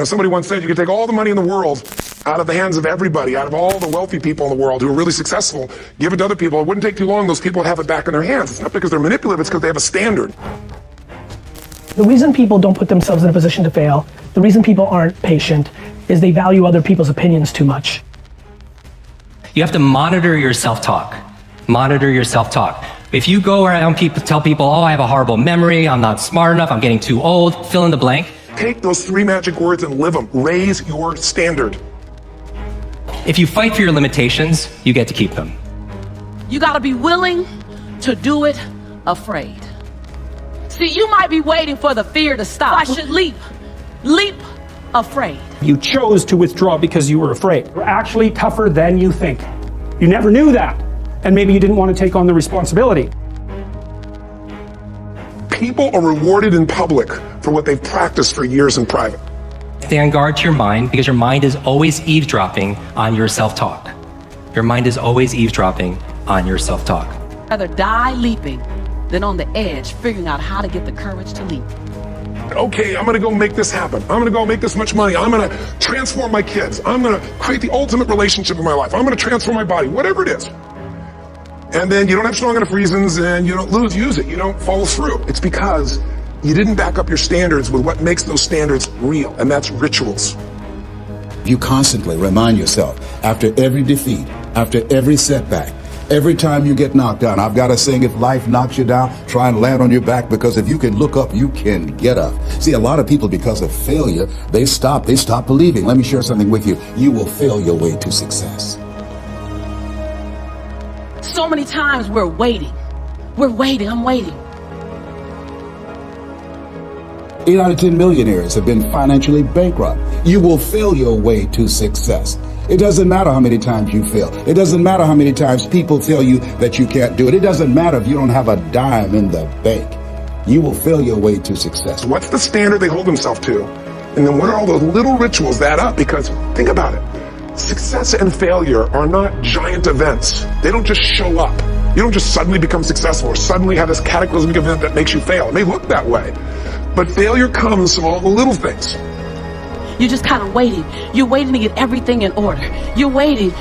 Somebody once said you could take all the money in the world out of the hands of everybody, out of all the wealthy people in the world who are really successful, give it to other people. It wouldn't take too long. Those people would have it back in their hands. It's not because they're manipulative, it's because they have a standard. The reason people don't put themselves in a position to fail, the reason people aren't patient, is they value other people's opinions too much. You have to monitor your self-talk. Monitor your self-talk. If you go around tell people, oh, I have a horrible memory, I'm not smart enough, I'm getting too old, fill in the blank. Take those 3 magic words and live them. Raise your standard. If you fight for your limitations, you get to keep them. You gotta be willing to do it afraid. See, you might be waiting for the fear to stop. I should leap afraid. You chose to withdraw because you were afraid. You're actually tougher than you think. You never knew that. And maybe you didn't want to take on the responsibility. People are rewarded in public for what they've practiced for years in private. Stay on guard to your mind, because your mind is always eavesdropping on your self-talk. Your mind is always eavesdropping on your self-talk. Rather die leaping than on the edge figuring out how to get the courage to leap. Okay, I'm gonna go make this happen. I'm gonna go make this much money. I'm gonna transform my kids. I'm gonna create the ultimate relationship in my life. I'm gonna transform my body, whatever it is. And then you don't have strong enough reasons and you don't use it. You don't follow through. It's because you didn't back up your standards with what makes those standards real, and that's rituals. You constantly remind yourself, after every defeat, after every setback, every time you get knocked down, I've got to sing, if life knocks you down, try and land on your back, because if you can look up, you can get up. See, a lot of people, because of failure, they stop believing. Let me share something with you. You will fail your way to success. So many times we're waiting. I'm waiting. 8 out of 10 millionaires have been financially bankrupt. You will fail your way to success. It doesn't matter how many times you fail. It doesn't matter how many times people tell you that you can't do it. It doesn't matter if you don't have a dime in the bank. You will fail your way to success. What's the standard they hold themselves to? And then what are all those little rituals that up? Because think about it. Success and failure are not giant events. They don't just show up. You don't just suddenly become successful or suddenly have this cataclysmic event that makes you fail. It may look that way. But failure comes from all the little things. You're just kind of waiting. You're waiting to get everything in order. You're waiting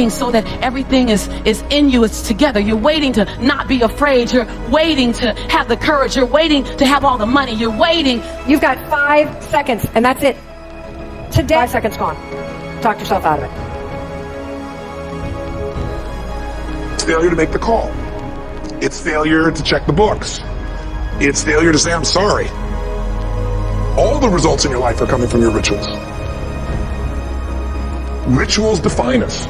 so that everything is in you, it's together. You're waiting to not be afraid. You're waiting to have the courage. You're waiting to have all the money. You're waiting. You've got 5 seconds, and that's it. Today, 5 seconds gone. Talk yourself out of it. It's failure to make the call. It's failure to check the books. It's failure to say, I'm sorry. All the results in your life are coming from your rituals. Rituals define us.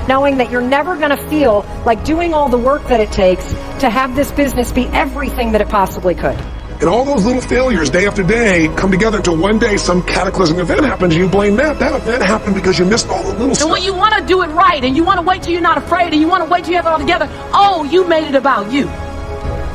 Knowing that you're never going to feel like doing all the work that it takes to have this business be everything that it possibly could. And all those little failures day after day come together until one day some cataclysmic event happens and you blame that. That event happened because you missed all the little stuff. And when you want to do it right and you want to wait till you're not afraid and you want to wait till you have it all together, oh, you made it about you.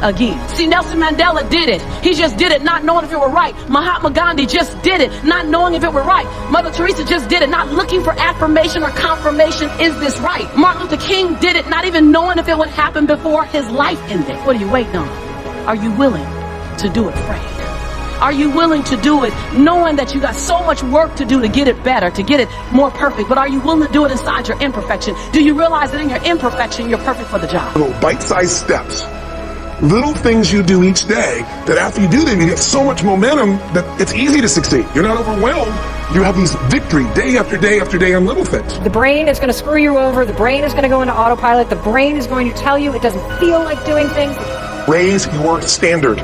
Again. See, Nelson Mandela did it. He just did it not knowing if it were right. Mahatma Gandhi just did it not knowing if it were right. Mother Teresa just did it not looking for affirmation or confirmation. Is this right? Martin Luther King did it not even knowing if it would happen before his life ended. What are you waiting on? Are you willing to do it afraid? Are you willing to do it knowing that you got so much work to do to get it better, to get it more perfect? But are you willing to do it inside your imperfection? Do you realize that in your imperfection, you're perfect for the job? Little bite-sized steps. Little things you do each day that after you do them, you get so much momentum that it's easy to succeed. You're not overwhelmed. You have these victory day after day after day on little things. The brain is going to screw you over. The brain is going to go into autopilot. The brain is going to tell you it doesn't feel like doing things. Raise your standard.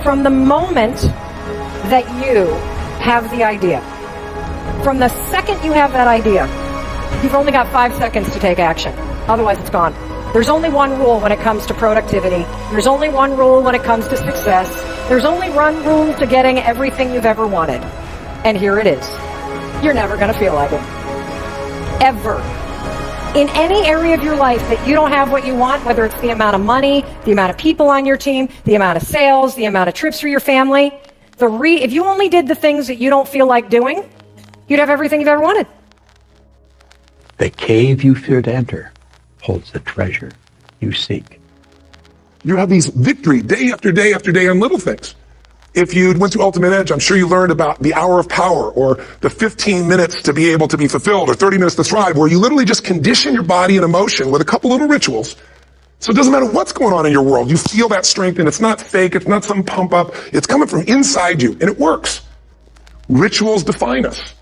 From the moment that you have the idea, from the second you have that idea, you've only got 5 seconds to take action. Otherwise, it's gone. There's only one rule when it comes to productivity. There's only one rule when it comes to success. There's only one rule to getting everything you've ever wanted. And here it is. You're never going to feel like it. Ever. In any area of your life that you don't have what you want, whether it's the amount of money, the amount of people on your team, the amount of sales, the amount of trips for your family, if you only did the things that you don't feel like doing, you'd have everything you've ever wanted. The cave you fear to enter holds the treasure you seek. You have these victory day after day after day on little things. If you went through Ultimate Edge, I'm sure you learned about the hour of power, or the 15 minutes to be able to be fulfilled, or 30 minutes to thrive, where you literally just condition your body and emotion with a couple little rituals. So it doesn't matter what's going on in your world. You feel that strength, and it's not fake. It's not some pump up. It's coming from inside you, and it works. Rituals define us.